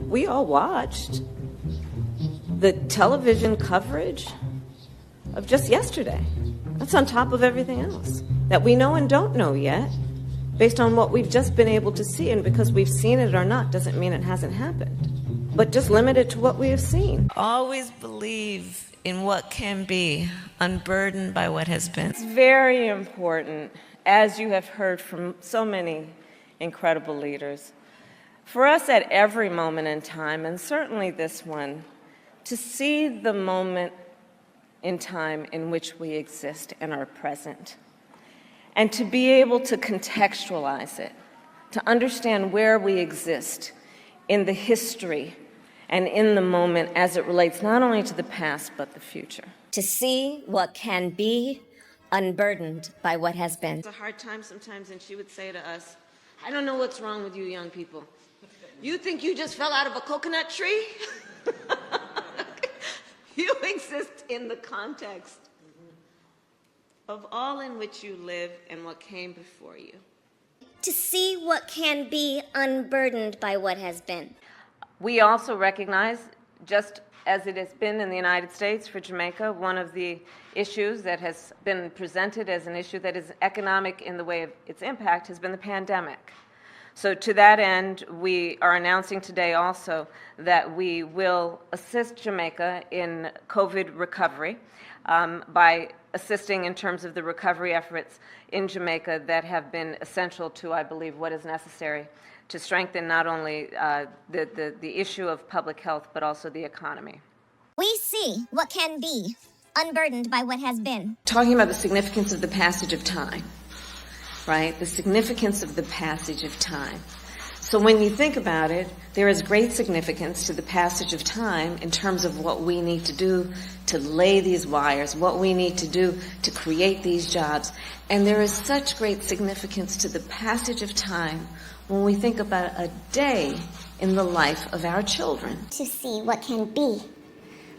We all watched the television coverage of just yesterday. That's on top of everything else that we know and don't know yet, based on what we've just been able to see. And because we've seen it or not doesn't mean it hasn't happened, but just limited to what we have seen. Always believe in what can be, unburdened by what has been. It's very important, as you have heard from so many incredible leaders, for us at every moment in time, and certainly this one, to see the moment in time in which we exist and are present, and to be able to contextualize it, to understand where we exist in the history and in the moment as it relates not only to the past but the future. To see what can be, unburdened by what has been. It's a hard time sometimes, and she would say to us, I don't know what's wrong with you young people. You think you just fell out of a coconut tree? You exist in the context of all in which you live and what came before you. To see what can be, unburdened by what has been. We also recognize, just as it has been in the United States for Jamaica, one of the issues that has been presented as an issue that is economic in the way of its impact has been the pandemic. So to that end, we are announcing today also that we will assist Jamaica in COVID recovery by assisting in terms of the recovery efforts in Jamaica that have been essential to, I believe, what is necessary to strengthen not only the issue of public health, but also the economy. We see what can be, unburdened by what has been. Talking about the significance of the passage of time, right? The significance of the passage of time. So when you think about it, there is great significance to the passage of time in terms of what we need to do to lay these wires, what we need to do to create these jobs. And there is such great significance to the passage of time when we think about a day in the life of our children. To see what can be,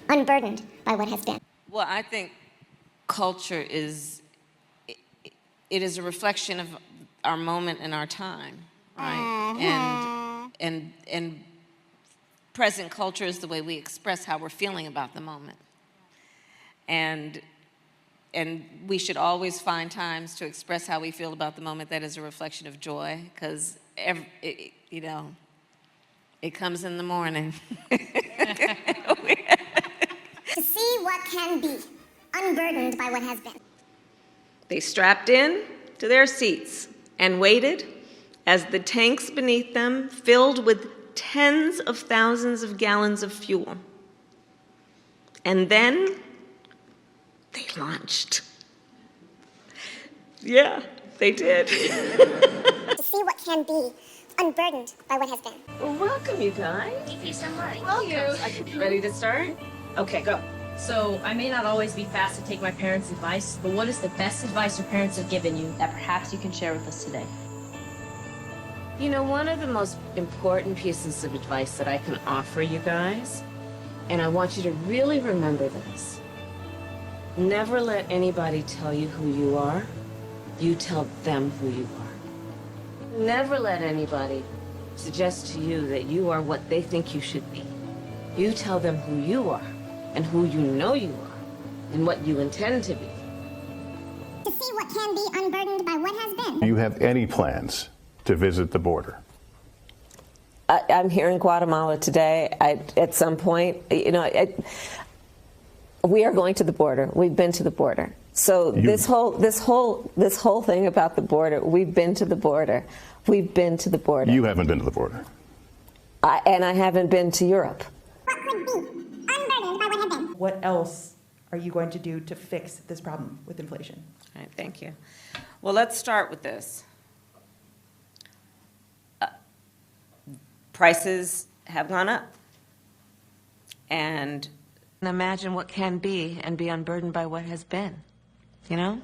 unburdened by what has been. Well, I think culture is, it is a reflection of our moment and our time, right? And present culture is the way we express how we're feeling about the moment. And we should always find times to express how we feel about the moment that is a reflection of joy, because it comes in the morning. To see what can be, unburdened by what has been. They strapped in to their seats and waited as the tanks beneath them filled with tens of thousands of gallons of fuel. And then they launched. Yeah, they did. To see what can be, unburdened by what has been. Well, welcome, you guys. Thank you so much. Welcome. Ready to start? Okay, go. So, I may not always be fast to take my parents' advice, but what is the best advice your parents have given you that perhaps you can share with us today? You know, one of the most important pieces of advice that I can offer you guys, and I want you to really remember this, never let anybody tell you who you are. You tell them who you are. Never let anybody suggest to you that you are what they think you should be. You tell them who you are and who you know you are and what you intend to be. To see what can be, unburdened by what has been. Do you have any plans to visit the border? I'm here in Guatemala today. At some point, we are going to the border. We've been to the border. So this whole thing about the border, we've been to the border. We've been to the border. You haven't been to the border. And I haven't been to Europe. What could be, unburdened by what has been. What else are you going to do to fix this problem with inflation? All right, thank you. Well, let's start with this. Prices have gone up. And Imagine what can be and be unburdened by what has been, you know?